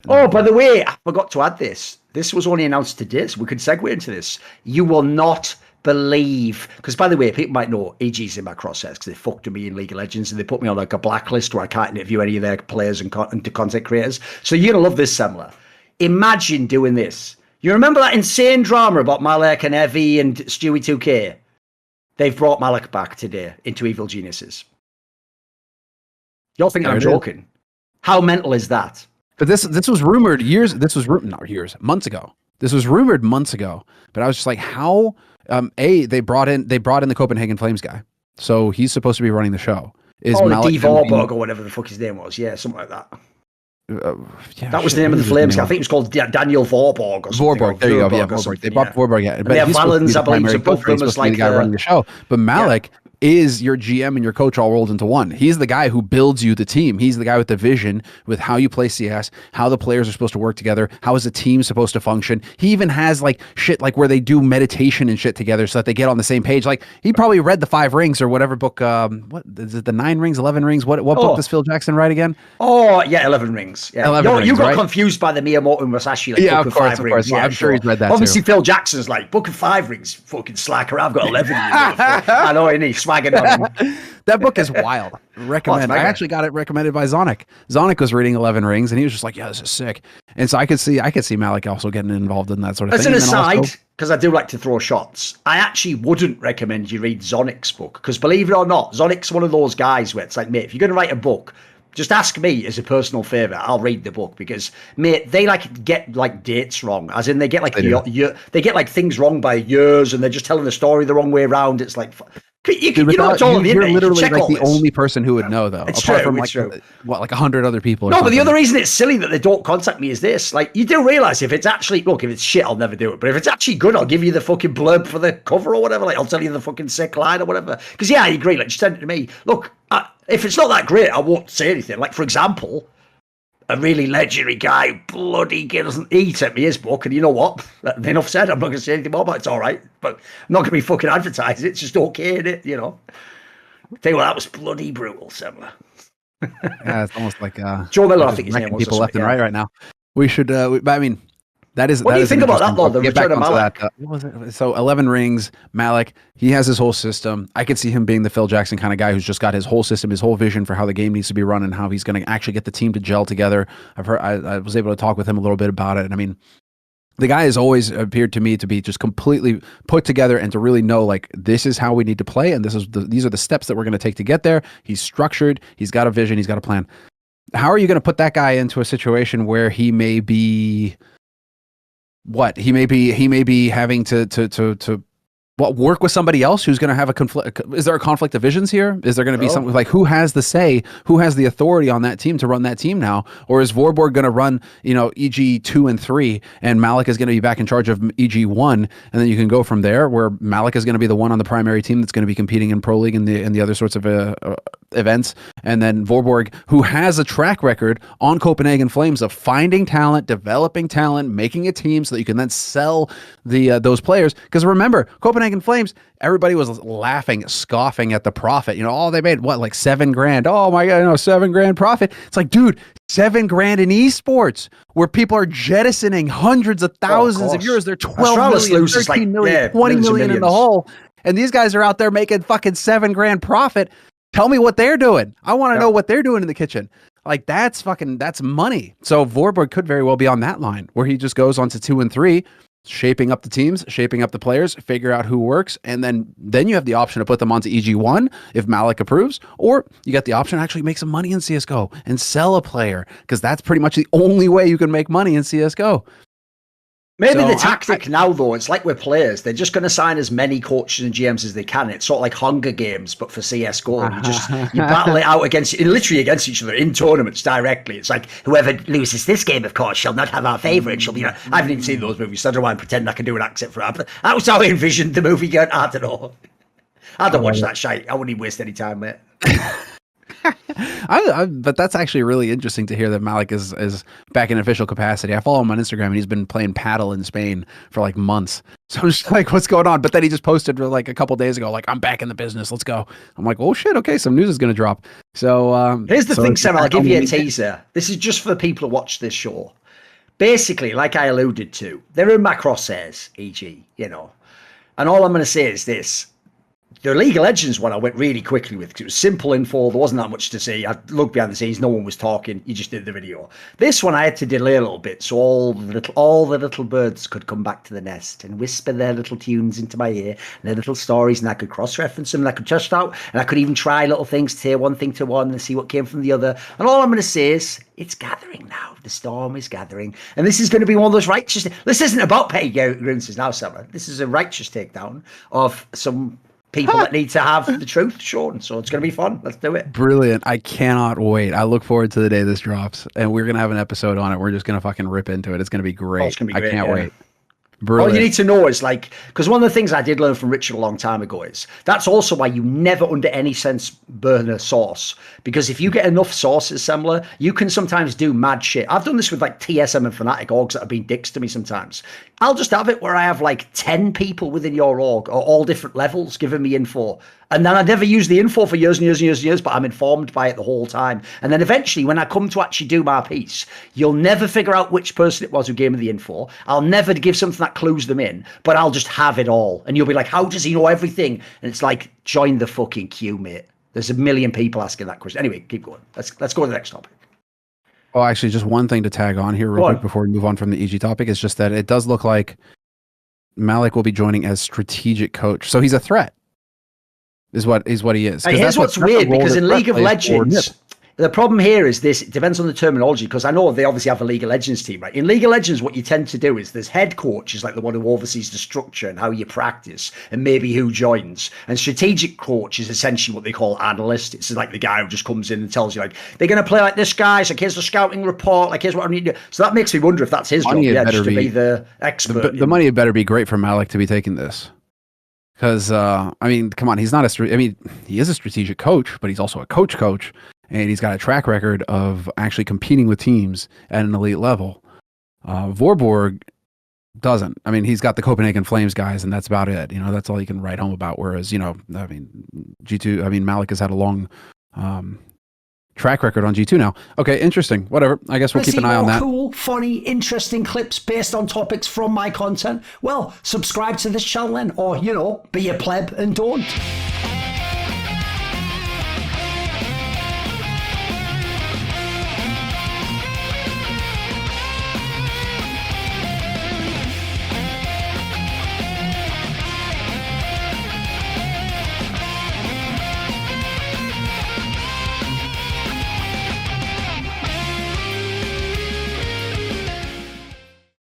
Oh, by the way, I forgot to add this. This was only announced today, so we could segue into this. You will not believe, because by the way, people might know EG's in my crosshairs because they fucked me in League of Legends and they put me on like a blacklist where I can't interview any of their players and content creators. So you're gonna love this, Semmler. Imagine doing this. You remember that insane drama about MaLeK and Evie and Stewie 2K? They've brought MaLeK back today into Evil Geniuses. You're thinking I'm joking. How mental is that? But this was rumored months ago. This was rumored months ago. But I was just like, how? They brought in the Copenhagen Flames guy, so he's supposed to be running the show. Is MaLeK Vorborg or whatever the fuck his name was? Yeah, something like that. That was the name of the Flames guy. I think it was called Daniel Vorborg or something. Vorborg, there you go. Yeah, Vorborg. They brought Vorborg. Yeah, but they have Valens, I believe, above them as like the guy running the show. But MaLeK is your GM and your coach all rolled into one. He's the guy who builds you the team. He's the guy with the vision with how you play CS, how the players are supposed to work together, how is a team supposed to function. He even has like shit like where they do meditation and shit together so that they get on the same page. Like he probably read the 5 Rings or whatever book. What is it? The 9 Rings, 11 Rings? What book does Phil Jackson write again? Oh yeah, 11 Rings. Yeah, 11 Rings, you got right? confused by the Miyamoto Musashi. Like, yeah, book of course. Rings. Yeah, I'm sure he's read that. Obviously, too. Phil Jackson's like Book of 5 Rings, fucking slacker. I've got 11. I know, and he's swagging on him. That book is wild. Recommend. I actually got it recommended by Zonic. Zonic was reading 11 Rings, and he was just like, "Yeah, this is sick." And so I could see MaLeK also getting involved in that sort of thing. As an aside, because I do like to throw shots, I actually wouldn't recommend you read Zonic's book because, believe it or not, Zonic's one of those guys where it's like, mate, if you're going to write a book, just ask me as a personal favor. I'll read the book because, mate, they like get like dates wrong, as in they get like they get like things wrong by years, and they're just telling the story the wrong way around. It's like. You're literally like the only person who would know, though. It's apart true, from it's true. Like 100 other people. No, but the other reason it's silly that they don't contact me is this: like, you do realize if it's actually if it's shit, I'll never do it. But if it's actually good, I'll give you the fucking blurb for the cover or whatever. Like, I'll tell you the fucking sick line or whatever. Because I agree. Like, just send it to me. Look, if it's not that great, I won't say anything. Like, for example. A really legendary guy, bloody doesn't. He sent me his book, and you know what? Enough said. I'm not going to say anything more, but it's all right. But I'm not going to be fucking advertising it. It's just okay, isn't it? You know. Tell you what, that was bloody brutal, Semmler. Yeah, it's almost like Joe Miller. I think his name was people left and right now. We should. I mean, that is. What do you think about that, though? The return of MaLeK. What was it? So 11 Rings, MaLeK. He has his whole system. I could see him being the Phil Jackson kind of guy who's just got his whole system, his whole vision for how the game needs to be run and how he's going to actually get the team to gel together. I've heard. I was able to talk with him a little bit about it, and I mean. The guy has always appeared to me to be just completely put together and to really know like this is how we need to play and these are the steps that we're going to take to get there. He's structured. He's got a vision. He's got a plan. How are you going to put that guy into a situation where he may be he may be having to work with somebody else who's going to have a conflict? Is there a conflict of visions here? Is there going to be something like who has the say, who has the authority on that team to run that team now? Or is Vorborg going to run, EG 2 and 3 and MaLeK is going to be back in charge of EG 1 and then you can go from there where MaLeK is going to be the one on the primary team that's going to be competing in Pro League and the other sorts of events. And then Vorborg, who has a track record on Copenhagen Flames of finding talent, developing talent, making a team so that you can then sell those players. Because remember, Copenhagen Flames, everybody was laughing, scoffing at the profit. They made like $7,000. Oh my God, $7,000 profit. It's like, dude, $7,000 in esports where people are jettisoning hundreds of thousands of euros. They're 12 million, 13 million, 20 million in the hole. And these guys are out there making fucking $7,000 profit. Tell me what they're doing. I want to know what they're doing in the kitchen. Like that's money. So Vorborg could very well be on that line where he just goes on to 2 and 3. Shaping up the teams, shaping up the players, figure out who works, and then you have the option to put them onto EG1 if MaLeK approves, or you got the option to actually make some money in CSGO and sell a player, because that's pretty much the only way you can make money in CSGO. Maybe the tactic now, though, it's like we're players. They're just going to sign as many coaches and GMs as they can. It's sort of like Hunger Games, but for CSGO. You battle it out literally against each other in tournaments directly. It's like, whoever loses this game, of course, shall not have our favourite. She'll be. I haven't even seen those movies, so I don't want to pretend I can do an accent for that. That was how I envisioned the movie going. I don't know. I don't watch that shite. I wouldn't even waste any time, mate. But that's actually really interesting to hear that MaLeK is back in official capacity. I follow him on Instagram and he's been playing paddle in Spain for like months. So I'm just like, what's going on? But then he just posted like a couple days ago, like, I'm back in the business. Let's go. I'm like, oh shit. Okay. Some news is going to drop. So here's the thing, Sam, I'll give you a teaser. This is just for the people who watch this show. basically, like I alluded to, they're in my crosshairs, e.g., you know. And all I'm going to say is this. The League of Legends one I went really quickly with because it was simple info. There wasn't that much to see. I looked behind the scenes. No one was talking. You just did the video. This one I had to delay a little bit so all the little birds could come back to the nest and whisper their little tunes into my ear and their little stories, and I could cross-reference them and I could test out, and I could even try little things, tier one thing to one, and see what came from the other. And all I'm going to say is it's gathering now. The storm is gathering, and this is going to be one of those righteous. This isn't about petty grievances now, Semmler. This is a righteous takedown of some people that need to have the truth shown. So it's going to be fun. Let's do it. Brilliant. I cannot wait. I look forward to the day this drops, and we're going to have an episode on it. We're just going to fucking rip into it. It's going to be great. It's going to be great. I can't yeah. wait. Brilliant. All you need to know is like, because one of the things I did learn from Richard a long time ago is that's also why you never under any sense burn a source, because if you get enough sources, Semmler, you can sometimes do mad shit. I've done this with like TSM and Fnatic orgs that have been dicks to me sometimes. I'll just have it where I have like 10 people within your org or all different levels giving me info. And then I never use the info for years and years and years and years, but I'm informed by it the whole time. And then eventually, when I come to actually do my piece, you'll never figure out which person it was who gave me the info. I'll never give something that clues them in, but I'll just have it all. And you'll be like, how does he know everything? And it's like, join the fucking queue, mate. There's a million people asking that question. Anyway, keep going. Let's go to the next topic. Oh, actually, just one thing to tag on here real quick before we move on from the EG topic is just that it does look like MaLeK will be joining as strategic coach. So he's a threat. Is what he is. Here's what's weird, because in League of Legends, the problem here is this, it depends on the terminology, because I know they obviously have a League of Legends team, right? In League of Legends, what you tend to do is there's head coach is like the one who oversees the structure and how you practice and maybe who joins. And strategic coach is essentially what they call analyst. It's like the guy who just comes in and tells you, like, they're going to play like this, guys. Like, here's the scouting report. Like, here's what I need to do. So that makes me wonder if that's his job, just to be the expert. The money had better be great for MaLeK to be taking this. Because, I mean, come on, he's not he is a strategic coach, but he's also a coach, and he's got a track record of actually competing with teams at an elite level. Vorborg doesn't. I mean, he's got the Copenhagen Flames guys, and that's about it. You know, that's all you can write home about. Whereas, you know, I mean, MaLeK has had a long track record on G2 now. Okay, interesting. Whatever. I guess we'll keep an eye on that. Cool, funny, interesting clips based on topics from my content. Well, subscribe to this channel then, or, you know, be a pleb and don't.